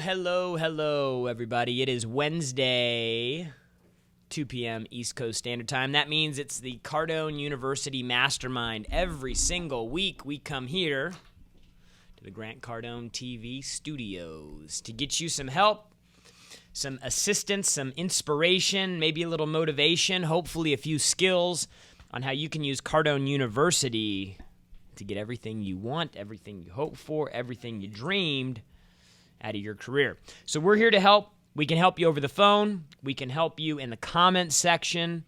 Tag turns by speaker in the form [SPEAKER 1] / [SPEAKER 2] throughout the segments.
[SPEAKER 1] Hello, everybody. It is Wednesday, 2 p.m. East Coast Standard Time. That means it's the Cardone University Mastermind. Every single week, we come here to the Grant Cardone TV studios to get you some help, some assistance, some inspiration, maybe a little motivation, hopefully a few skills on how you can use Cardone University to get everything you want, everything you hope for, everything you dreamed out of your career. So we're here to help. We can help you over the phone. We can help you in the comments section.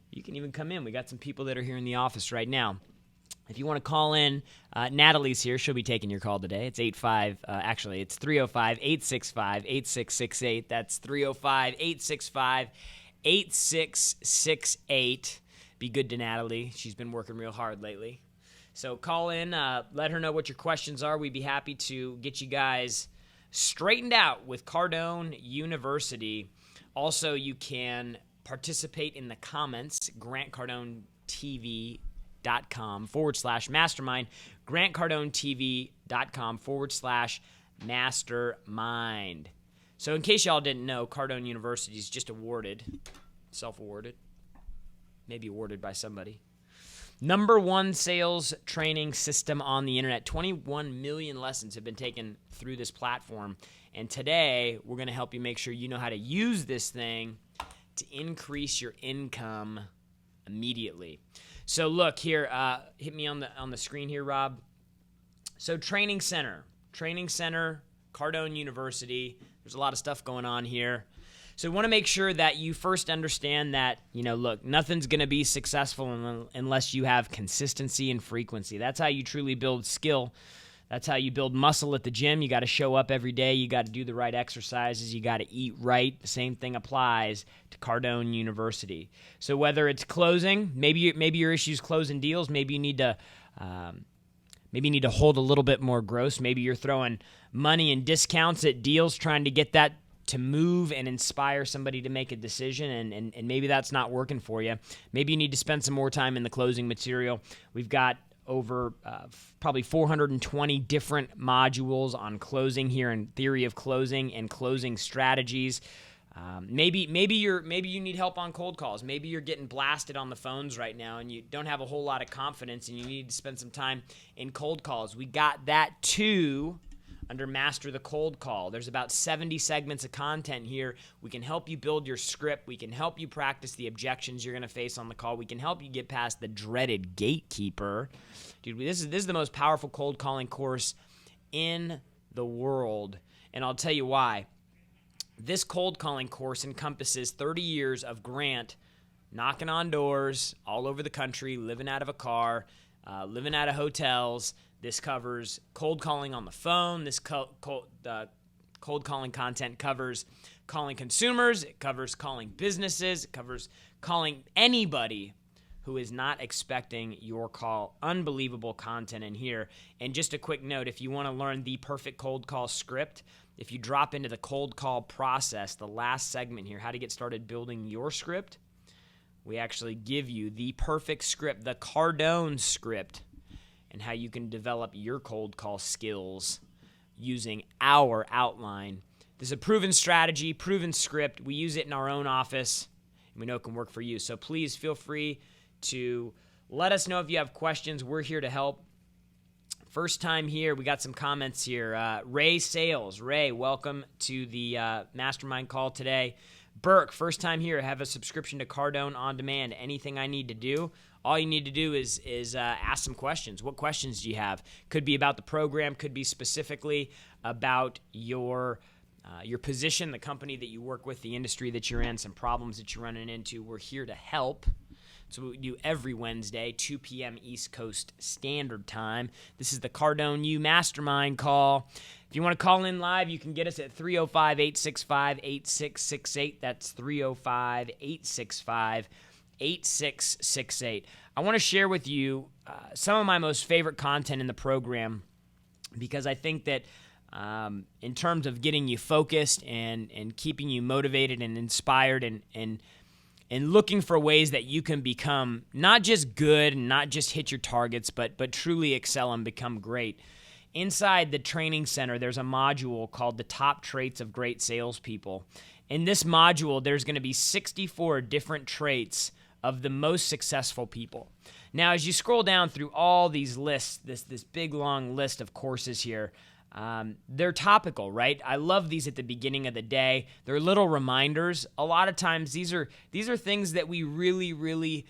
[SPEAKER 1] You can even come in. We got some people that are here in the office right now. If you want to call in, Natalie's here. She'll be taking your call today. It's 305-865-8668. That's 305-865-8668. Be good to Natalie. She's been working real hard lately. So call in, let her know what your questions are. We'd be happy to get you guys straightened out with Cardone University. Also, you can participate in the comments, grantcardonetv.com/mastermind, grantcardonetv.com/mastermind. So in case y'all didn't know, Cardone University is just awarded, self-awarded, maybe awarded by somebody, #1 sales training system on the internet. 21 million lessons have been taken through this platform. And today, we're going to help you make sure you know how to use this thing to increase your income immediately. So look here, hit me on the screen here, Rob. So Training Center, Cardone University. There's a lot of stuff going on here. So we want to make sure that you first understand that, look, nothing's going to be successful unless you have consistency and frequency. That's how you truly build skill. That's how you build muscle at the gym. You got to show up every day. You got to do the right exercises. You got to eat right. The same thing applies to Cardone University. So whether it's closing, maybe your issue is closing deals. Maybe you need to hold a little bit more gross. Maybe you're throwing money and discounts at deals, trying to get that to move and inspire somebody to make a decision, and maybe that's not working for you. Maybe you need to spend some more time in the closing material. We've got over probably 420 different modules on closing here, and theory of closing and closing strategies. Maybe you need help on cold calls. Maybe you're getting blasted on the phones right now and you don't have a whole lot of confidence and you need to spend some time in cold calls. We got that too under Master the Cold Call. There's about 70 segments of content here. We can help you build your script. We can help you practice the objections you're going to face on the call. We can help you get past the dreaded gatekeeper. Dude, this is the most powerful cold calling course in the world, and I'll tell you why. This cold calling course encompasses 30 years of Grant knocking on doors all over the country, living out of a car, living out of hotels. This covers cold calling on the phone. This cold calling content covers calling consumers. It covers calling businesses. It covers calling anybody who is not expecting your call. Unbelievable content in here. And just a quick note, if you want to learn the perfect cold call script, if you drop into the cold call process, the last segment here, how to get started building your script, we actually give you the perfect script, the Cardone script, and how you can develop your cold call skills using our outline. This is a proven strategy, proven script. We use it in our own office, and we know it can work for you. So please feel free to let us know if you have questions. We're here to help. First time here, we got some comments here. Ray Sales. Ray, welcome to the Mastermind call today. Burke, first time here, have a subscription to Cardone On Demand. Anything I need to do? All you need to do is ask some questions. What questions do you have? Could be about the program, could be specifically about your position, the company that you work with, the industry that you're in, some problems that you're running into. We're here to help. So we do every Wednesday, 2 p.m. East Coast Standard Time. This is the Cardone U Mastermind call. If you want to call in live, you can get us at 305-865-8668. That's 305-865-8668. I want to share with you some of my most favorite content in the program, because I think that in terms of getting you focused and keeping you motivated and inspired and looking for ways that you can become not just good and not just hit your targets, but truly excel and become great. inside the training center, there's a module called the Top Traits of Great Salespeople. In this module, there's going to be 64 different traits of the most successful people. Now, as you scroll down through all these lists, this big long list of courses here, they're topical, right? I love these at the beginning of the day. They're little reminders. A lot of times, these are things that we really, really,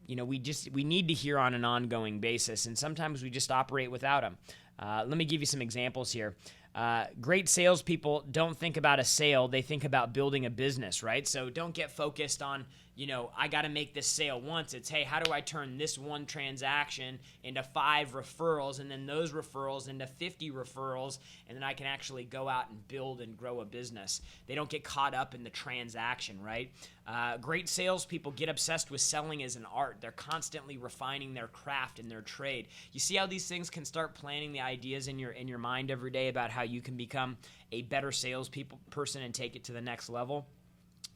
[SPEAKER 1] we need to hear on an ongoing basis, and sometimes we just operate without them. Let me give you some examples here. Great salespeople don't think about a sale. They think about building a business, right? So don't get focused on, I got to make this sale once. It's, hey, how do I turn this one transaction into 5 referrals, and then those referrals into 50 referrals, and then I can actually go out and build and grow a business. They don't get caught up in the transaction, right? Great salespeople get obsessed with selling as an art. They're constantly refining their craft and their trade. You see how these things can start planting the ideas in your mind every day about how you can become a better person and take it to the next level?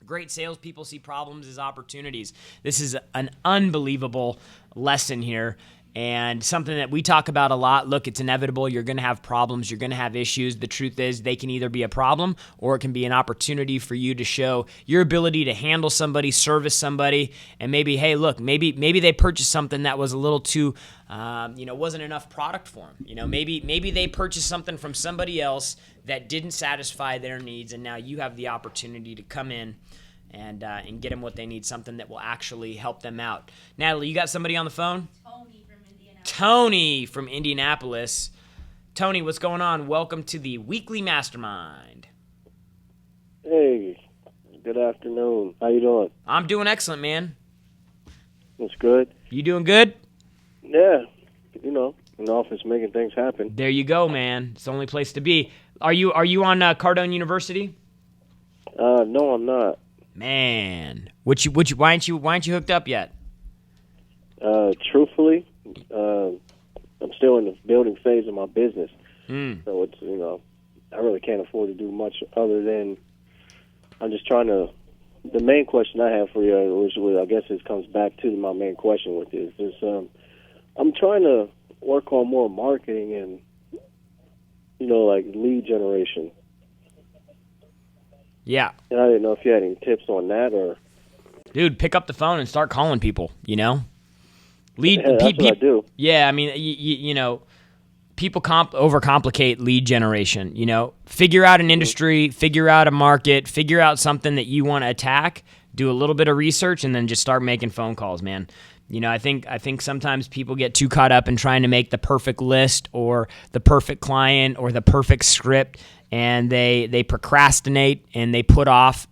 [SPEAKER 1] Great salespeople see problems as opportunities. This is an unbelievable lesson here, and something that we talk about a lot. Look, it's inevitable. You're going to have problems. You're going to have issues. The truth is they can either be a problem or it can be an opportunity for you to show your ability to handle somebody, service somebody, and maybe, hey, look, maybe they purchased something that was a little too, wasn't enough product for them. Maybe they purchased something from somebody else that didn't satisfy their needs, and now you have the opportunity to come in and get them what they need, something that will actually help them out. Natalie, you got somebody on the phone? Tony from Indianapolis. Tony, what's going on? Welcome to the weekly Mastermind.
[SPEAKER 2] Hey, good afternoon. How you doing?
[SPEAKER 1] I'm doing excellent, man.
[SPEAKER 2] That's good.
[SPEAKER 1] You doing good?
[SPEAKER 2] Yeah, in the office making things happen.
[SPEAKER 1] There you go, man. It's the only place to be. Are you on Cardone University?
[SPEAKER 2] No, I'm not.
[SPEAKER 1] Man, why aren't you hooked up yet?
[SPEAKER 2] Truthfully, I'm still in the building phase of my business. So it's, I really can't afford to do much other than I'm just trying to, the main question I have for you, which I guess this comes back to my main question with you, is I'm trying to work on more marketing and, like lead generation.
[SPEAKER 1] Yeah.
[SPEAKER 2] And I didn't know if you had any tips on that or...
[SPEAKER 1] Dude, pick up the phone and start calling people,
[SPEAKER 2] That's what I do.
[SPEAKER 1] Yeah, I mean, people overcomplicate lead generation, Figure out an industry, figure out a market, figure out something that you want to attack, do a little bit of research, and then just start making phone calls, man. I think sometimes people get too caught up in trying to make the perfect list or the perfect client or the perfect script, and they procrastinate and they put off,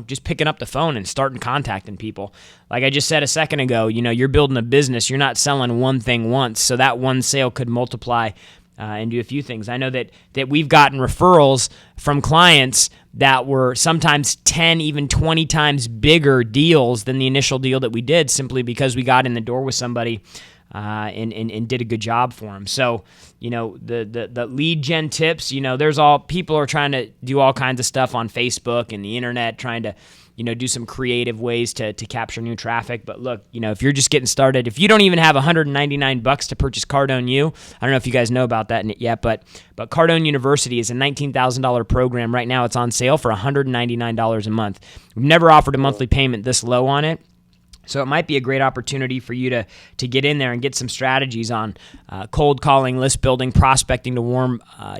[SPEAKER 1] just picking up the phone and starting contacting people. Like I just said a second ago, you're building a business. You're not selling one thing once, so that one sale could multiply and do a few things. I know that we've gotten referrals from clients that were sometimes 10, even 20 times bigger deals than the initial deal that we did, simply because we got in the door with somebody and did a good job for them. So, the lead gen tips, people are trying to do all kinds of stuff on Facebook and the internet, trying to, do some creative ways to capture new traffic. But look, if you're just getting started, if you don't even have $199 to purchase Cardone U, I don't know if you guys know about that yet, but Cardone University is a $19,000 program. Right now it's on sale for $199 a month. We've never offered a monthly payment this low on it. So it might be a great opportunity for you to get in there and get some strategies on cold calling, list building, prospecting to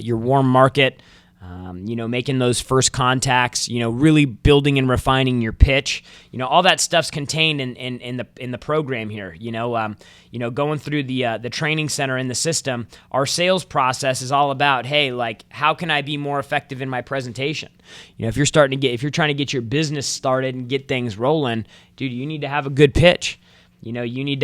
[SPEAKER 1] your warm market, making those first contacts, really building and refining your pitch. All that stuff's contained in the program here. Going through the training center in the system, our sales process is all about, hey, like, how can I be more effective in my presentation? If you're trying to get your business started and get things rolling, dude, you need to have a good pitch. You need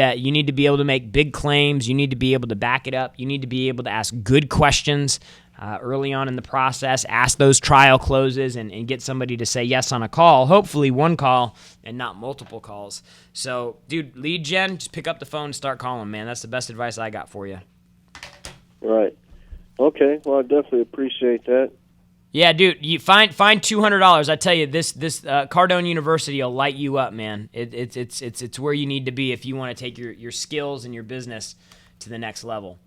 [SPEAKER 1] to be able to make big claims. You need to be able to back it up. You need to be able to ask good questions early on in the process, ask those trial closes, and get somebody to say yes on a call, hopefully one call and not multiple calls. So, dude, lead gen, just pick up the phone and start calling, man. That's the best advice I got for you.
[SPEAKER 2] Right. Okay, well, I definitely appreciate that.
[SPEAKER 1] Yeah, dude, you find $200. I tell you, this Cardone University will light you up, man. It's where you need to be if you want to take your skills and your business to the next level.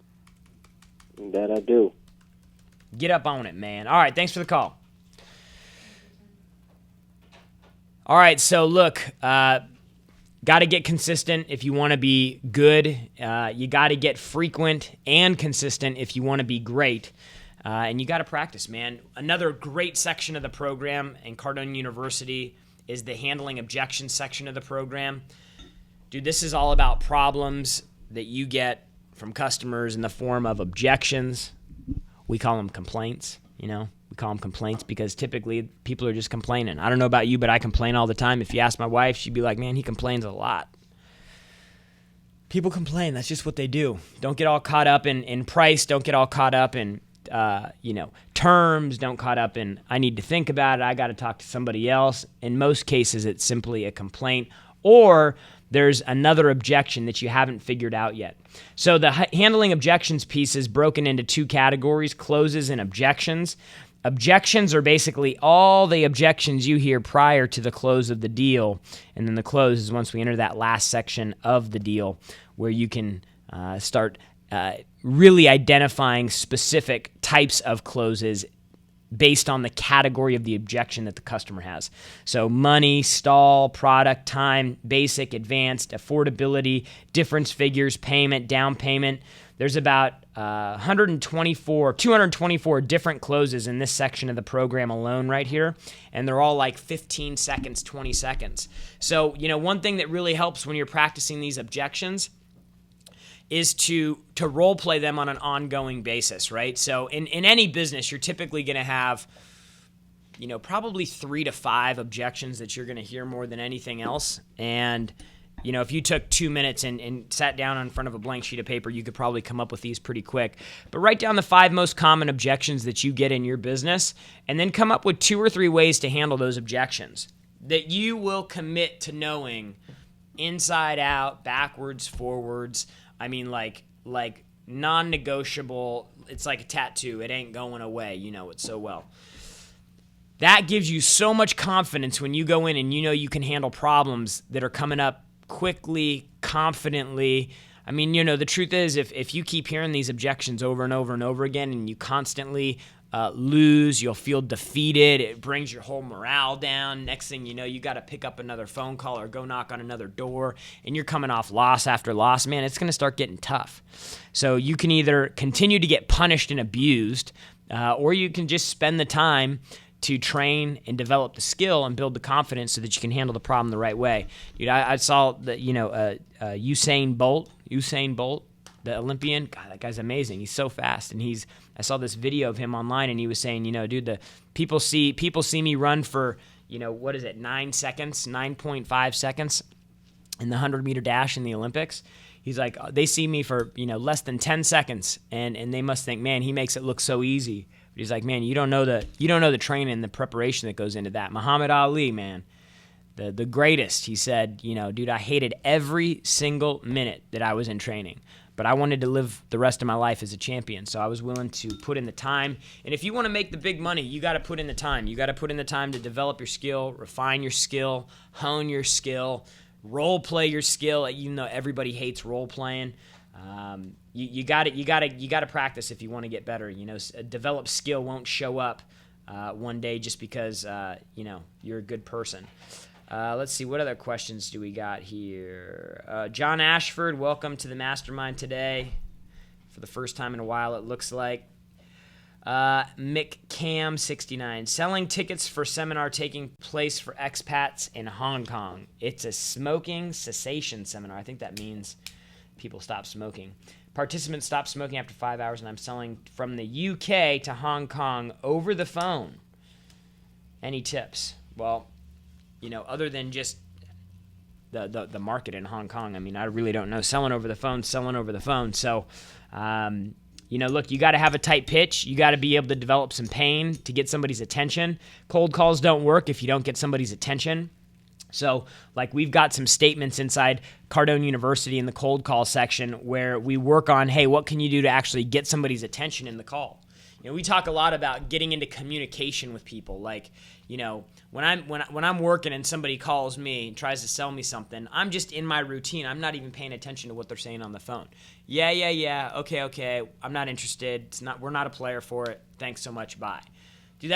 [SPEAKER 2] That I do.
[SPEAKER 1] Get up on it, man. All right, thanks for the call. All right, so look, got to get consistent if you want to be good. You got to get frequent and consistent if you want to be great. And you got to practice, man. Another great section of the program in Cardone University is the handling objections section of the program. Dude, this is all about problems that you get from customers in the form of objections. We call them complaints, We call them complaints because typically people are just complaining. I don't know about you, but I complain all the time. If you ask my wife, she'd be like, man, he complains a lot. People complain. That's just what they do. Don't get all caught up in price. Don't get all caught up in, terms. Don't caught up in, I need to think about it. I got to talk to somebody else. In most cases, it's simply a complaint, or there's another objection that you haven't figured out yet. So the handling objections piece is broken into two categories, closes and objections. Objections are basically all the objections you hear prior to the close of the deal. And then the close is once we enter that last section of the deal where you can start really identifying specific types of closes based on the category of the objection that the customer has. So money, stall, product, time, basic, advanced, affordability, difference figures, payment, down payment. There's about 224 different closes in this section of the program alone right here, and they're all like 15 seconds, 20 seconds. So, one thing that really helps when you're practicing these objections is to role play them on an ongoing basis, right? So in any business, you're typically going to have, probably 3 to 5 objections that you're going to hear more than anything else. And, if you took 2 minutes and sat down in front of a blank sheet of paper, you could probably come up with these pretty quick. But write down the 5 most common objections that you get in your business, and then come up with 2 or 3 ways to handle those objections that you will commit to knowing inside out, backwards, forwards. I mean, like non-negotiable. It's like a tattoo. It ain't going away. You know it so well. That gives you so much confidence when you go in and you can handle problems that are coming up quickly, confidently. I mean, the truth is if you keep hearing these objections over and over and over again and you constantly lose, you'll feel defeated. It brings your whole morale down. Next thing you know, you got to pick up another phone call or go knock on another door, and you're coming off loss after loss. Man, it's going to start getting tough. So you can either continue to get punished and abused, or you can just spend the time to train and develop the skill and build the confidence so that you can handle the problem the right way. Dude, I saw that Usain Bolt, the Olympian. God, that guy's amazing. He's so fast, and I saw this video of him online, and he was saying, dude, the people see me run for 9.5 seconds in the 100-meter dash in the Olympics. He's like, they see me for less than 10 seconds, and they must think, man, he makes it look so easy. But he's like, man, you don't know the training and the preparation that goes into that. Muhammad Ali, man, the greatest. He said, dude, I hated every single minute that I was in training, but I wanted to live the rest of my life as a champion, so I was willing to put in the time. And if you want to make the big money, you got to put in the time. You got to put in the time to develop your skill, refine your skill, hone your skill, role play your skill. Even though everybody hates role playing, you got to practice if you want to get better. Develop skill won't show up one day just because you're a good person. Let's see, what other questions do we got here? John Ashford, welcome to the Mastermind today. For the first time in a while, it looks like. McCam69, selling tickets for seminar taking place for expats in Hong Kong. It's a smoking cessation seminar. I think that means people stop smoking. Participants stop smoking after 5 hours, and I'm selling from the UK to Hong Kong over the phone. Any tips? Well, other than just the market in Hong Kong, I mean, I really don't know. Selling over the phone. So, look, you got to have a tight pitch. You got to be able to develop some pain to get somebody's attention. Cold calls don't work if you don't get somebody's attention. So, we've got some statements inside Cardone University in the cold call section where we work on, hey, what can you do to actually get somebody's attention in the call? we talk a lot about getting into communication with people. Like, when I'm working and somebody calls me and tries to sell me something, I'm just in my routine. I'm not even paying attention to what they're saying on the phone. Yeah. Okay. I'm not interested. We're not a player for it. Thanks so much. Bye. Dude,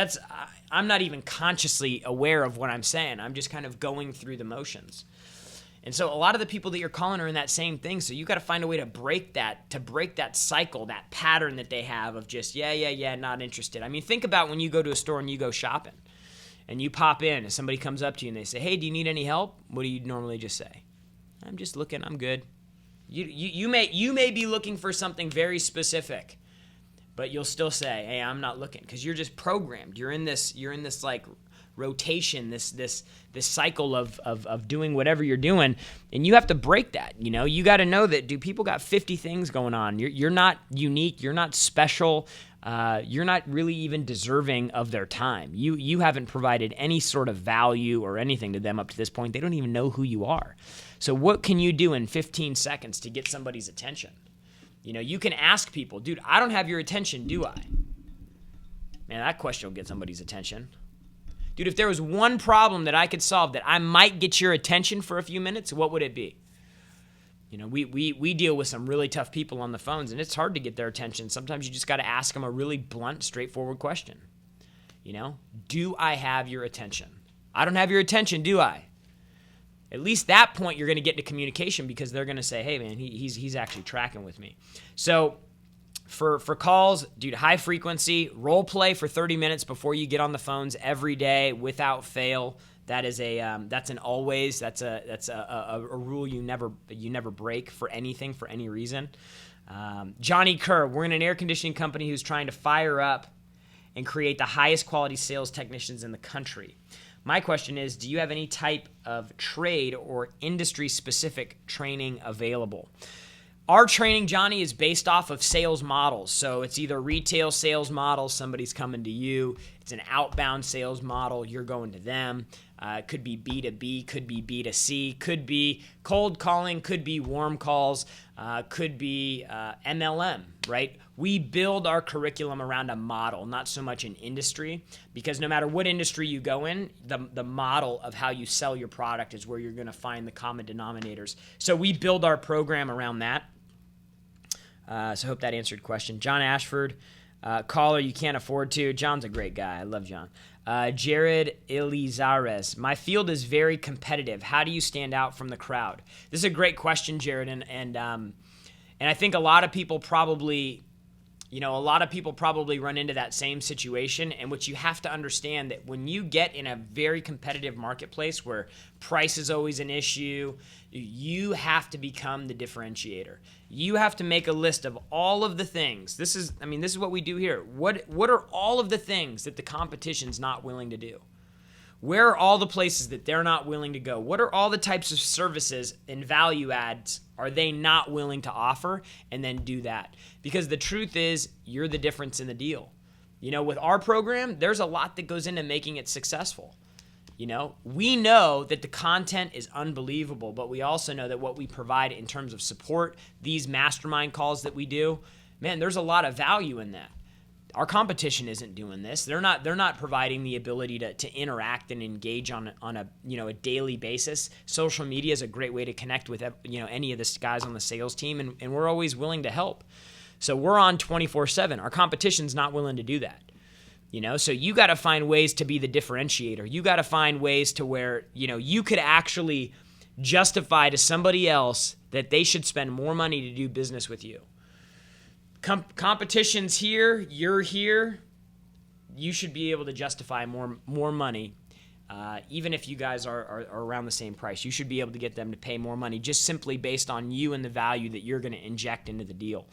[SPEAKER 1] I'm not even consciously aware of what I'm saying. I'm just kind of going through the motions. And so a lot of the people that you're calling are in that same thing. So you got to find a way to break that cycle, that pattern that they have of just, yeah, not interested. I mean, think about when you go to a store and you go shopping and you pop in and somebody comes up to you and they say, hey, do you need any help? What do you normally just say? I'm just looking, I'm good. You may be looking for something very specific, but you'll still say, hey, I'm not looking, because you're just programmed. You're in this like rotation, this cycle of doing whatever you're doing, and you have to break that. You got to know that, people got 50 things going on. You're not unique. You're not special. You're not really even deserving of their time. You haven't provided any sort of value or anything to them up to this point. They don't even know who you are. So what can you do in 15 seconds to get somebody's attention? You can ask people, dude, I don't have your attention, do I? Man, that question will get somebody's attention. Dude, if there was one problem that I could solve that I might get your attention for a few minutes, what would it be? We deal with some really tough people on the phones, and it's hard to get their attention. Sometimes you just got to ask them a really blunt, straightforward question. Do I have your attention? I don't have your attention, do I? At least that point you're going to get into communication, because they're going to say, hey, man, he's actually tracking with me. So for calls, dude, high frequency, role play for 30 minutes before you get on the phones every day without fail. That is that's an always. That's a rule you never break for anything, for any reason. Johnny Kerr, we're in an air conditioning company who's trying to fire up and create the highest quality sales technicians in the country. My question is, do you have any type of trade or industry-specific training available? Our training, Johnny, is based off of sales models. So it's either retail sales model, somebody's coming to you. It's an outbound sales model, you're going to them. It could be B2B, could be B2C, could be cold calling, could be warm calls, could be MLM, right? We build our curriculum around a model, not so much an industry, because no matter what industry you go in, the model of how you sell your product is where you're going to find the common denominators. So we build our program around that. So I hope that answered your question. John Ashford, caller, you can't afford to. John's a great guy. I love John. Jared Elizares, my field is very competitive. How do you stand out from the crowd? This is a great question, Jared, and I think a lot of people probably run into that same situation. And what you have to understand, that when you get in a very competitive marketplace where price is always an issue, you have to become the differentiator. You have to make a list of all of the things. This is what we do here. What are all of the things that the competition's not willing to do? Where are all the places that they're not willing to go? What are all the types of services and value adds are they not willing to offer? And then do that. Because the truth is, you're the difference in the deal. With our program, there's a lot that goes into making it successful. We know that the content is unbelievable, but we also know that what we provide in terms of support, these mastermind calls that we do, man, there's a lot of value in that. Our competition isn't doing this. They're not providing the ability to interact and engage on a daily basis. Social media is a great way to connect with any of the guys on the sales team, and we're always willing to help. So we're on 24/7. Our competition's not willing to do that. So you got to find ways to be the differentiator. You got to find ways to where you could actually justify to somebody else that they should spend more money to do business with you. Competition's here, you're here, you should be able to justify more money, even if you guys are around the same price. You should be able to get them to pay more money just simply based on you and the value that you're going to inject into the deal.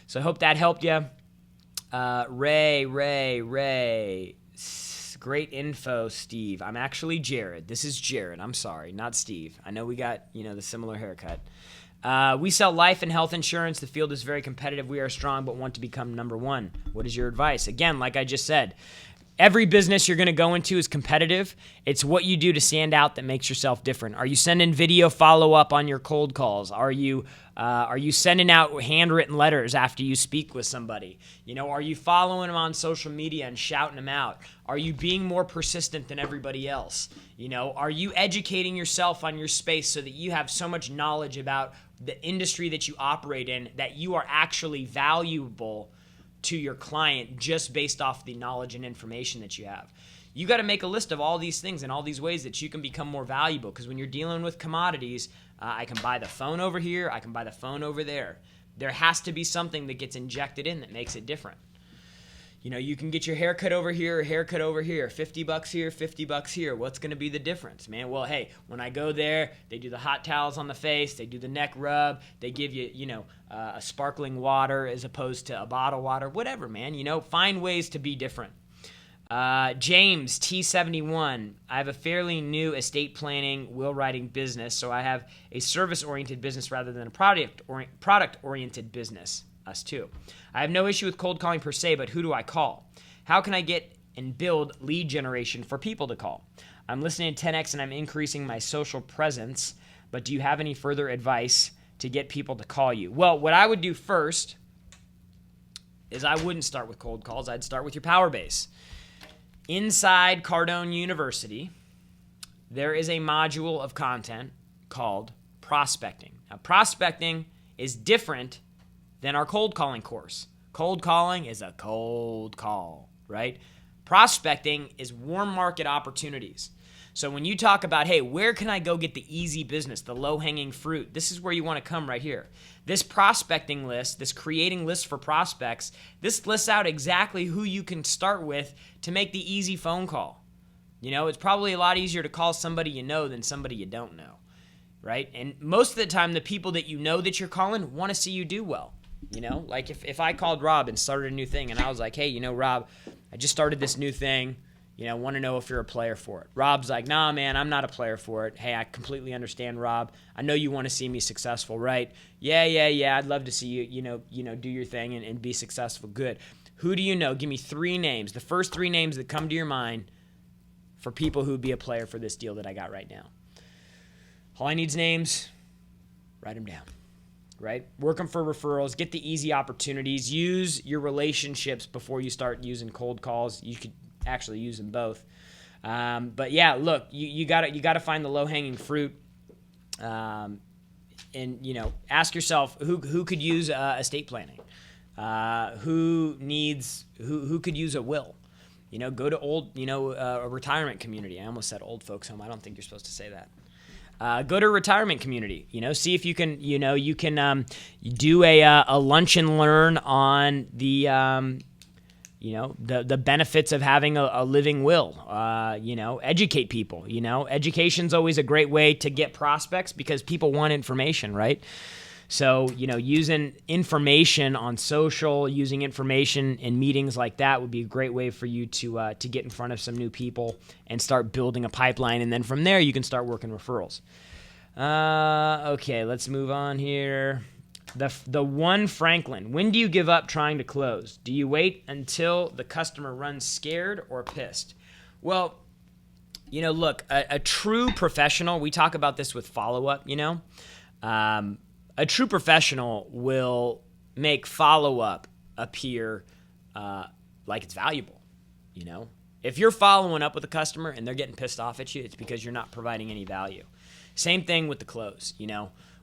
[SPEAKER 1] So I hope that helped you. Ray, great info, Steve. I'm actually Jared. This is Jared. I'm sorry, not Steve. I know we got the similar haircut. We sell life and health insurance. The field is very competitive. We are strong, but want to become number one. What is your advice? Again, like I just said, Every business you're going to go into is competitive. It's what you do to stand out that makes yourself different. Are you sending video follow-up on your cold calls? Are you sending out handwritten letters after you speak with somebody? Are you following them on social media and shouting them out? Are you being more persistent than everybody else? Are you educating yourself on your space so that you have so much knowledge about the industry that you operate in that you are actually valuable to your client just based off the knowledge and information that you have? You got to make a list of all these things and all these ways that you can become more valuable, because when you're dealing with commodities, I can buy the phone over here, I can buy the phone over there. There has to be something that gets injected in that makes it different. You can get your haircut over here or haircut over here, $50 here, $50 here. What's going to be the difference, man? Well, hey, when I go there, they do the hot towels on the face, they do the neck rub, they give you, a sparkling water as opposed to a bottled water, whatever, man. Find ways to be different. James, T71, I have a fairly new estate planning, will writing business, so I have a service-oriented business rather than a product-oriented business. Us too. I have no issue with cold calling per se, but who do I call? How can I get and build lead generation for people to call? I'm listening to 10X and I'm increasing my social presence, but do you have any further advice to get people to call you? Well, what I would do first is I wouldn't start with cold calls. I'd start with your power base. Inside Cardone University, there is a module of content called prospecting. Now, prospecting is different than our cold calling course. Cold calling is a cold call, right? Prospecting is warm market opportunities. So when you talk about, hey, where can I go get the easy business, the low-hanging fruit? This is where you want to come right here. This prospecting list, this creating lists for prospects, this lists out exactly who you can start with to make the easy phone call. It's probably a lot easier to call somebody you know than somebody you don't know, right? And most of the time, the people that you know that you're calling want to see you do well. Like if I called Rob and started a new thing and I was like, hey, Rob, I just started this new thing, want to know if you're a player for it. Rob's like, nah, man, I'm not a player for it. Hey, I completely understand, Rob. I know you want to see me successful, right? Yeah. I'd love to see you, do your thing and be successful. Good. Who do you know? Give me 3 names, the first 3 names that come to your mind for people who would be a player for this deal that I got right now. All I need is names. Write them down. Right? Work them for referrals, get the easy opportunities, use your relationships before you start using cold calls. You could actually use them both. But yeah, look, you gotta find the low-hanging fruit. And ask yourself who could use estate planning? Who could use a will? Go to old, a retirement community. I almost said old folks home. I don't think you're supposed to say that. Go to a retirement community, see if you can, you can do a lunch and learn on the, the benefits of having a living will, educate people, education's always a great way to get prospects because people want information, right? So, using information on social, using information in meetings like that would be a great way for you to get in front of some new people and start building a pipeline. And then from there, you can start working referrals. Okay, let's move on here. The one Franklin, when do you give up trying to close? Do you wait until the customer runs scared or pissed? Well, look, a true professional, we talk about this with follow-up, a true professional will make follow-up appear like it's valuable, If you're following up with a customer and they're getting pissed off at you, it's because you're not providing any value. Same thing with the close,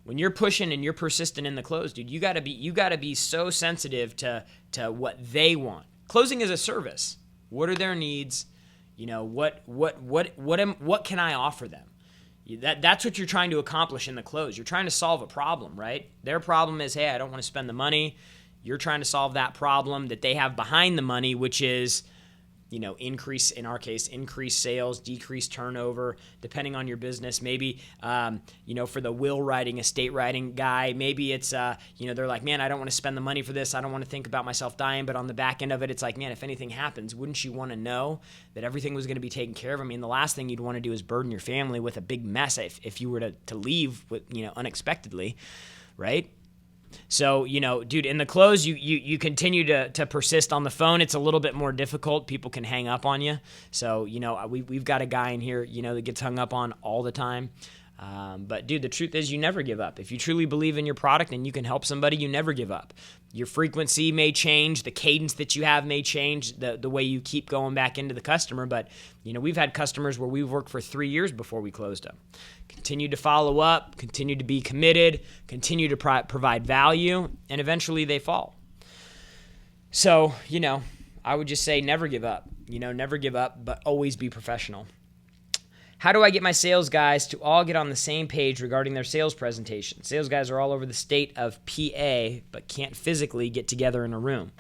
[SPEAKER 1] When you're pushing and you're persistent in the close, dude, you gotta be so sensitive to what they want. Closing is a service. What are their needs? What can I offer them? That's what you're trying to accomplish in the close. You're trying to solve a problem, right? Their problem is, hey, I don't want to spend the money. You're trying to solve that problem that they have behind the money, which is, increase sales, decrease turnover, depending on your business. Maybe, for the will writing, estate writing guy, maybe it's, they're like, man, I don't want to spend the money for this. I don't want to think about myself dying. But on the back end of it, it's like, man, if anything happens, wouldn't you want to know that everything was going to be taken care of? I mean, the last thing you'd want to do is burden your family with a big mess if you were to leave with, unexpectedly, right? So, dude, in the close, you continue to persist on the phone. It's a little bit more difficult. People can hang up on you. So, we've got a guy in here, that gets hung up on all the time. But dude, the truth is you never give up. If you truly believe in your product and you can help somebody, you never give up. Your frequency may change, the cadence that you have may change, the way you keep going back into the customer. But, we've had customers where we've worked for 3 years before we closed them. Continue to follow up, continue to be committed, continue to provide value, and eventually they fall. So, I would just say never give up. Never give up, but always be professional. How do I get my sales guys to all get on the same page regarding their sales presentation? Sales guys are all over the state of PA, but can't physically get together in a room.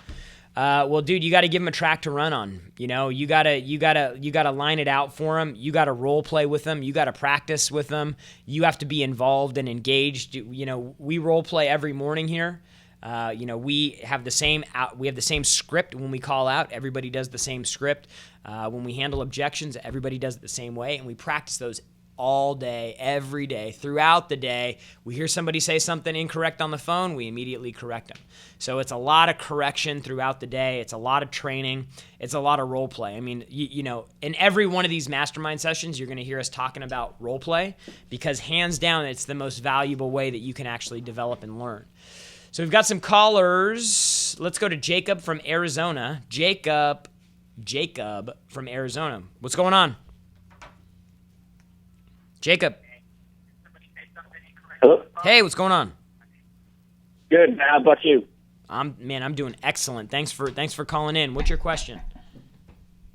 [SPEAKER 1] Well, dude, you got to give them a track to run on. You gotta line it out for them. You got to role play with them. You got to practice with them. You have to be involved and engaged. We role play every morning here. We have the same script when we call out. Everybody does the same script. When we handle objections, everybody does it the same way, and we practice those all day, every day, throughout the day. We hear somebody say something incorrect on the phone, we immediately correct them. So it's a lot of correction throughout the day. It's a lot of training. It's a lot of role play. I mean, in every one of these mastermind sessions, you're going to hear us talking about role play because hands down, it's the most valuable way that you can actually develop and learn. So we've got some callers. Let's go to Jacob from Arizona. Jacob from Arizona. What's going on? Jacob.
[SPEAKER 3] Hello?
[SPEAKER 1] Hey, what's going on?
[SPEAKER 3] Good. How about you?
[SPEAKER 1] I'm doing excellent. Thanks for calling in. What's your question?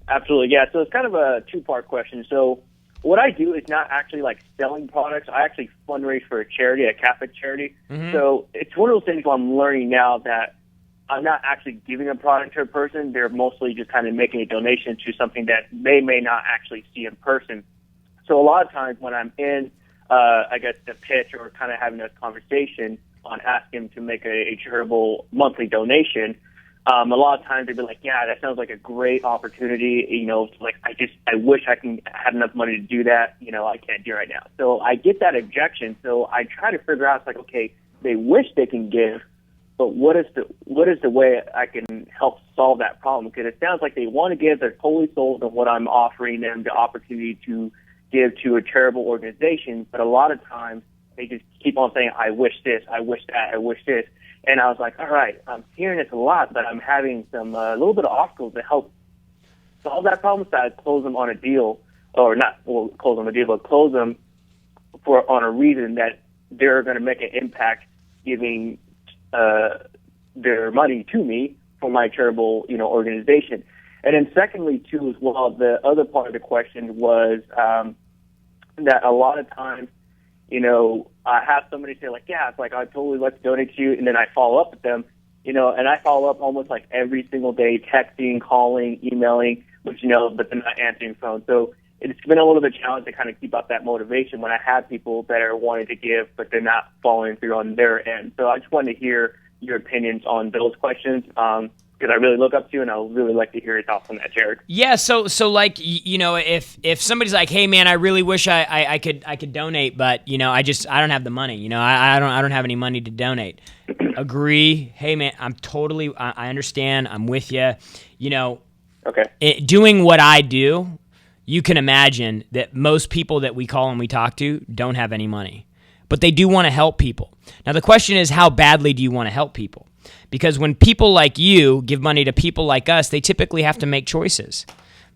[SPEAKER 3] Absolutely. Yeah. So it's kind of a two-part question. So what I do is not actually like selling products. I actually fundraise for a charity, a Catholic charity. Mm-hmm. So it's one of those things where I'm learning now that I'm not actually giving a product to a person. They're mostly just kind of making a donation to something that they may not actually see in person. So a lot of times when I'm in, the pitch or kind of having a conversation on asking them to make a charitable monthly donation, a lot of times they'd be like, yeah, that sounds like a great opportunity. I wish I can have enough money to do that. I can't do it right now. So I get that objection. So I try to figure out, okay, they wish they can give, but what is the way I can help solve that problem? Because it sounds like they want to give. They're totally sold on what I'm offering them, the opportunity to give to a charitable organization. But a lot of times they just keep on saying, I wish this, I wish that, I wish this. And I was like, all right, I'm hearing this a lot, but I'm having some a little bit of obstacles to help solve that problem. So I close them on a deal, or not close them on a deal, but close them on a reason that they're going to make an impact giving their money to me for my charitable, organization. And then secondly, too, as well, the other part of the question was that a lot of times, I have somebody say yeah, it's like, I'd totally like to donate to you, and then I follow up with them, and I follow up almost like every single day, texting, calling, emailing, but they're not answering the phone. So it's been a little bit challenging to kind of keep up that motivation when I have people that are wanting to give, but they're not following through on their end. So I just wanted to hear your opinions on those questions, because I really look up to you, and I would really like to hear your thoughts on that, Jared.
[SPEAKER 1] Yeah, so like, if somebody's like, hey man, I really wish I could donate, but I don't have the money. I don't have any money to donate. Agree. Hey man, I understand. I'm with you.
[SPEAKER 3] Okay.
[SPEAKER 1] Doing what I do, you can imagine that most people that we call and we talk to don't have any money, but they do want to help people. Now the question is, how badly do you want to help people? Because when people like you give money to people like us, they typically have to make choices.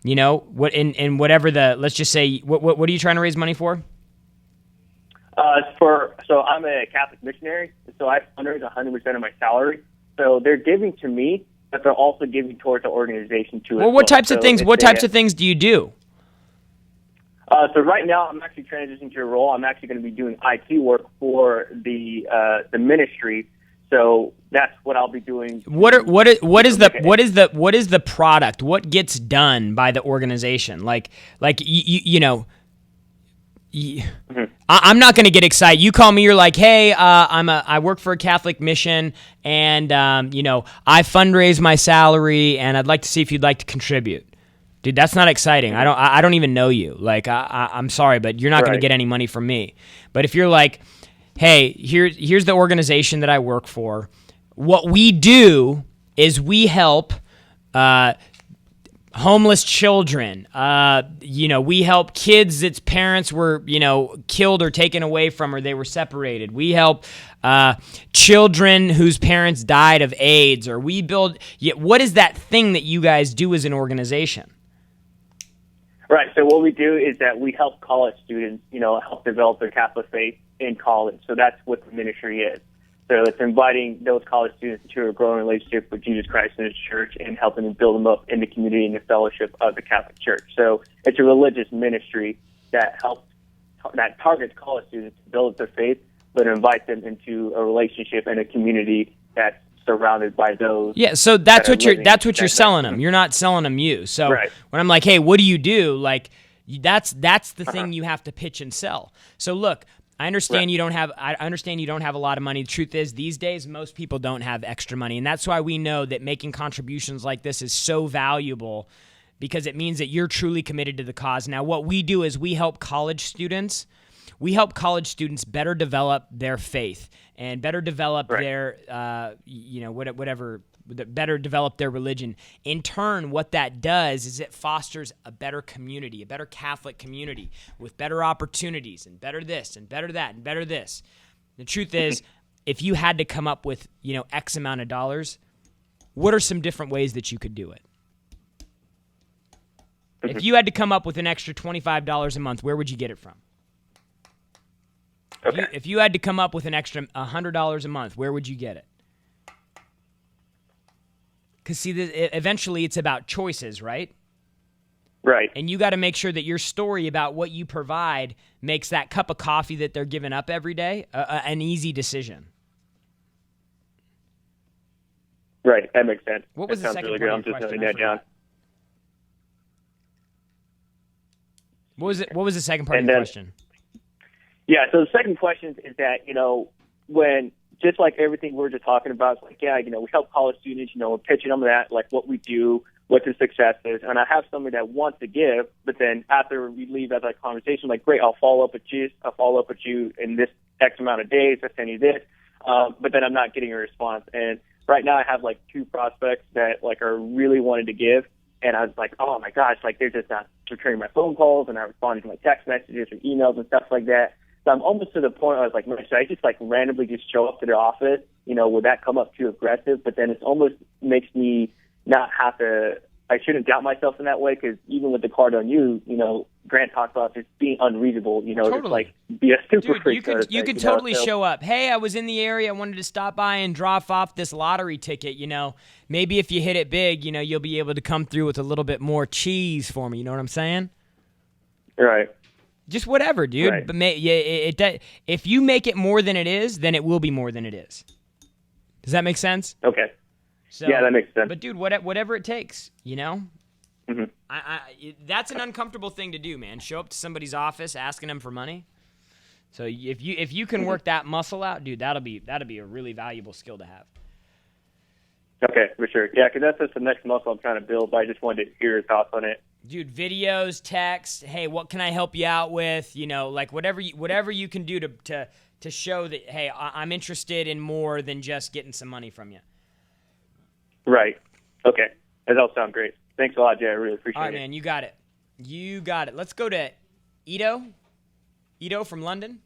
[SPEAKER 1] Let's just say, what are you trying to raise money for?
[SPEAKER 3] So I'm a Catholic missionary, so I fundraise 100% of my salary. So they're giving to me, but they're also giving towards the organization too.
[SPEAKER 1] Well, what types of things? What types of things do you do?
[SPEAKER 3] So right now, I'm actually transitioning to a role. I'm actually going to be doing IT work for the ministry. So that's what I'll be doing.
[SPEAKER 1] What is the product? What gets done by the organization?
[SPEAKER 3] Mm-hmm.
[SPEAKER 1] I'm not going to get excited. You call me, you're like, hey, I work for a Catholic mission, and I fundraise my salary, and I'd like to see if you'd like to contribute. Dude, that's not exciting. I don't even know you. I'm sorry, but you're not going to get any money from me. But if you're like, hey, here's the organization that I work for. What we do is we help homeless children. We help kids that's parents were, killed or taken away from, or they were separated. We help children whose parents died of AIDS, or we build. What is that thing that you guys do as an organization?
[SPEAKER 3] Right. So what we do is that we help college students, help develop their Catholic faith in college. So that's what the ministry is. So it's inviting those college students to a growing relationship with Jesus Christ and His church and helping them build them up in the community and the fellowship of the Catholic Church. So it's a religious ministry that targets college students to build up their faith, but invites them into a relationship and a community that's surrounded by those.
[SPEAKER 1] Yeah, so that's what you're selling them. You're not selling them you. So
[SPEAKER 3] right.
[SPEAKER 1] When I'm like, hey, what do you do? Like, that's the thing you have to pitch and sell. So look, I understand you don't have a lot of money. The truth is, these days, most people don't have extra money, and that's why we know that making contributions like this is so valuable, because it means that you're truly committed to the cause. Now, what we do is we help college students. We help college students better develop their faith and better develop their, better develop their religion. In turn, what that does is it fosters a better community, a better Catholic community with better opportunities and better this and better that and better this. The truth is, if you had to come up with, X amount of dollars, what are some different ways that you could do it? If you had to come up with an extra $25 a month, where would you get it from?
[SPEAKER 3] Okay.
[SPEAKER 1] If you had to come up with an extra $100 a month, where would you get it? Because, see, eventually it's about choices, right?
[SPEAKER 3] Right.
[SPEAKER 1] And you got to make sure that your story about what you provide makes that cup of coffee that they're giving up every day an easy decision.
[SPEAKER 3] Right. That makes sense.
[SPEAKER 1] What was
[SPEAKER 3] that
[SPEAKER 1] the
[SPEAKER 3] sounds
[SPEAKER 1] second
[SPEAKER 3] really
[SPEAKER 1] part
[SPEAKER 3] good.
[SPEAKER 1] of
[SPEAKER 3] I'm
[SPEAKER 1] your
[SPEAKER 3] just
[SPEAKER 1] question?
[SPEAKER 3] noting that down.
[SPEAKER 1] What was the second part of your question?
[SPEAKER 3] Yeah, so the second question is that, when, just like everything we're just talking about, it's like, we help college students, we're pitching them that, like what we do, what the success is. And I have somebody that wants to give, but then after we leave that conversation, like, great, I'll follow up with you in this X amount of days, I'll send you this. But then I'm not getting a response. And right now I have like 2 prospects that are really wanting to give. And I was like, oh my gosh, they're just not returning my phone calls and not responding to my text messages or emails and stuff like that. So I'm almost to the point where I was like, should I just randomly just show up to their office? Would that come up too aggressive? But then it almost makes me not have to. I shouldn't doubt myself in that way, because even with the Cardone U, Grant talks about just being unreasonable.
[SPEAKER 1] Totally.
[SPEAKER 3] Just be a super
[SPEAKER 1] Dude,
[SPEAKER 3] freak.
[SPEAKER 1] you could totally show up. Hey, I was in the area. I wanted to stop by and drop off this lottery ticket. Maybe if you hit it big, you'll be able to come through with a little bit more cheese for me. You know what I'm saying?
[SPEAKER 3] Right.
[SPEAKER 1] Just whatever, dude.
[SPEAKER 3] Right.
[SPEAKER 1] But if you make it more than it is, then it will be more than it is. Does that make sense?
[SPEAKER 3] Okay.
[SPEAKER 1] So,
[SPEAKER 3] yeah, that makes sense.
[SPEAKER 1] But dude, whatever it takes,
[SPEAKER 3] Mm-hmm.
[SPEAKER 1] that's an uncomfortable thing to do, man. Show up to somebody's office asking them for money. So if you can work that muscle out, dude, that'll be a really valuable skill to have.
[SPEAKER 3] Okay, for sure. Yeah, because that's just the next muscle I'm trying to build, but I just wanted to hear your thoughts on it.
[SPEAKER 1] Dude, videos, text, hey, what can I help you out with? Whatever you can do to show that, hey, I'm interested in more than just getting some money from you.
[SPEAKER 3] Right. Okay. That all sounds great. Thanks a lot, Jay. I really appreciate it.
[SPEAKER 1] All right, man, you got it. Let's go to Ito. Ito from London.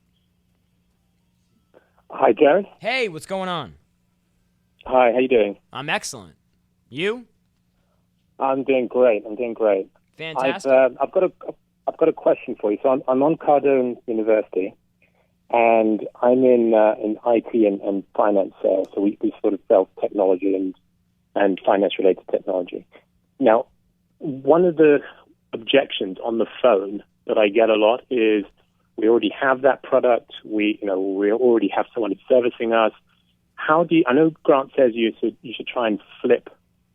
[SPEAKER 4] Hi, Jared.
[SPEAKER 1] Hey, what's going on?
[SPEAKER 4] Hi, how you doing?
[SPEAKER 1] I'm excellent. You?
[SPEAKER 4] I'm doing great.
[SPEAKER 1] Fantastic.
[SPEAKER 4] I've got a question for you. So I'm on Cardone University, and I'm in IT and finance sales. So we sort of sell technology and finance-related technology. Now, one of the objections on the phone that I get a lot is we already have that product. We already have someone who's servicing us. I know Grant says you should try and flip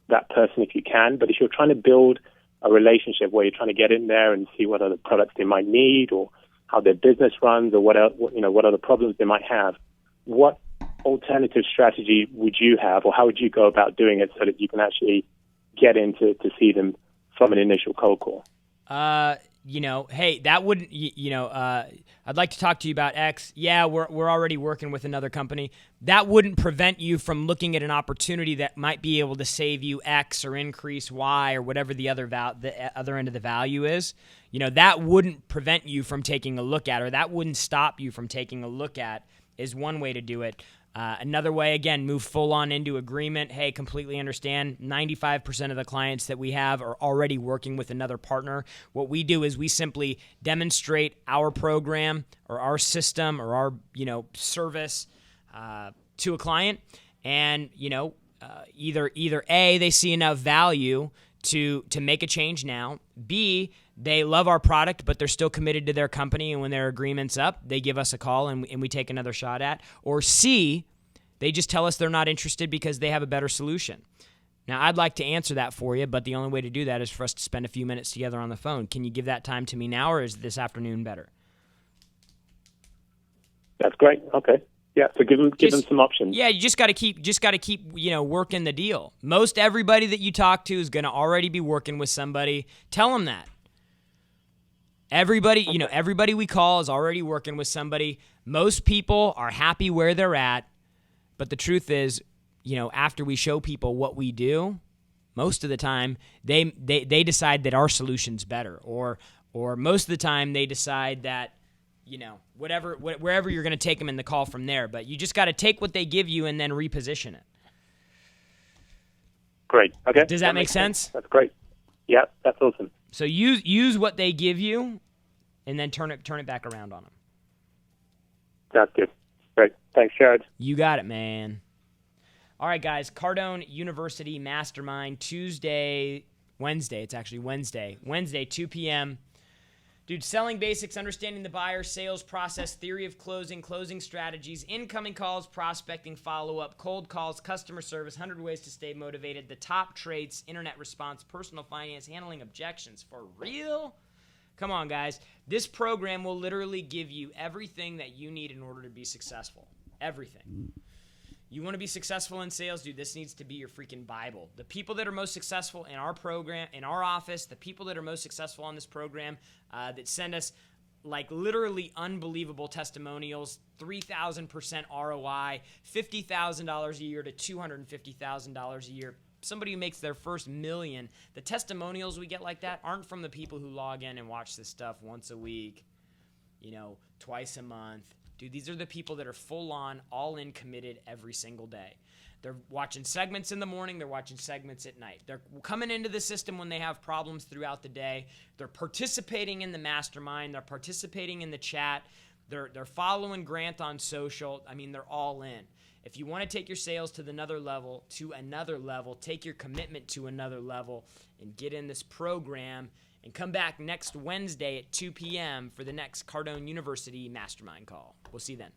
[SPEAKER 4] that person if you can, but if you're trying to build a relationship where you're trying to get in there and see what other products they might need or how their business runs or what other problems they might have, what alternative strategy would you have, or how would you go about doing it so that you can actually get in to see them from an initial cold call?
[SPEAKER 1] hey, that wouldn't, I'd like to talk to you about X. Yeah, we're already working with another company. That wouldn't prevent you from looking at an opportunity that might be able to save you X or increase Y or whatever the other end of the value is. That wouldn't prevent you from taking a look at, or that wouldn't stop you from taking a look at, is one way to do it. Another way, again, move full on into agreement. Hey, completely understand. 95% of the clients that we have are already working with another partner. What we do is we simply demonstrate our program or our system or our, service to a client, and either A, they see enough value to make a change now. B, they love our product, but they're still committed to their company, and when their agreement's up, they give us a call and we take another shot at. Or C, they just tell us they're not interested because they have a better solution. Now, I'd like to answer that for you, but the only way to do that is for us to spend a few minutes together on the phone. Can you give that time to me now, or is this afternoon better?
[SPEAKER 4] That's great. Okay. Yeah, so give them some options.
[SPEAKER 1] Yeah, you just got to keep working the deal. Most everybody that you talk to is going to already be working with somebody. Tell them that. Everybody we call is already working with somebody. Most people are happy where they're at, but the truth is, after we show people what we do, most of the time they decide that our solution's better, or most of the time they decide that wherever you're going to take them in the call from there. But you just got to take what they give you and then reposition it.
[SPEAKER 4] Great. Okay.
[SPEAKER 1] Does that make sense?
[SPEAKER 4] That's great. Yeah, that's awesome.
[SPEAKER 1] So use what they give you, and then turn it back around on them.
[SPEAKER 4] That's good. Great. Thanks, Jared.
[SPEAKER 1] You got it, man. All right, guys. Cardone University Mastermind, Wednesday, 2 p.m. Dude, selling basics, understanding the buyer, sales process, theory of closing strategies, incoming calls, prospecting, follow-up, cold calls, customer service, 100 ways to stay motivated, the top traits, internet response, personal finance, handling objections. For real? Come on, guys. This program will literally give you everything that you need in order to be successful. Everything. You want to be successful in sales, dude, this needs to be your freaking Bible. The people that are most successful in our program, in our office, the people that are most successful on this program, that send us like literally unbelievable testimonials, 3,000% ROI, $50,000 a year to $250,000 a year. Somebody who makes their first $1 million. The testimonials we get like that aren't from the people who log in and watch this stuff once a week, twice a month. Dude, these are the people that are full-on, all-in committed every single day. They're watching segments in the morning. They're watching segments at night. They're coming into the system when they have problems throughout the day. They're participating in the mastermind. They're participating in the chat. They're following Grant on social. I mean, they're all in. If you want to take your sales to another level, take your commitment to another level, and get in this program, and come back next Wednesday at 2 p.m. for the next Cardone University Mastermind call. We'll see you then.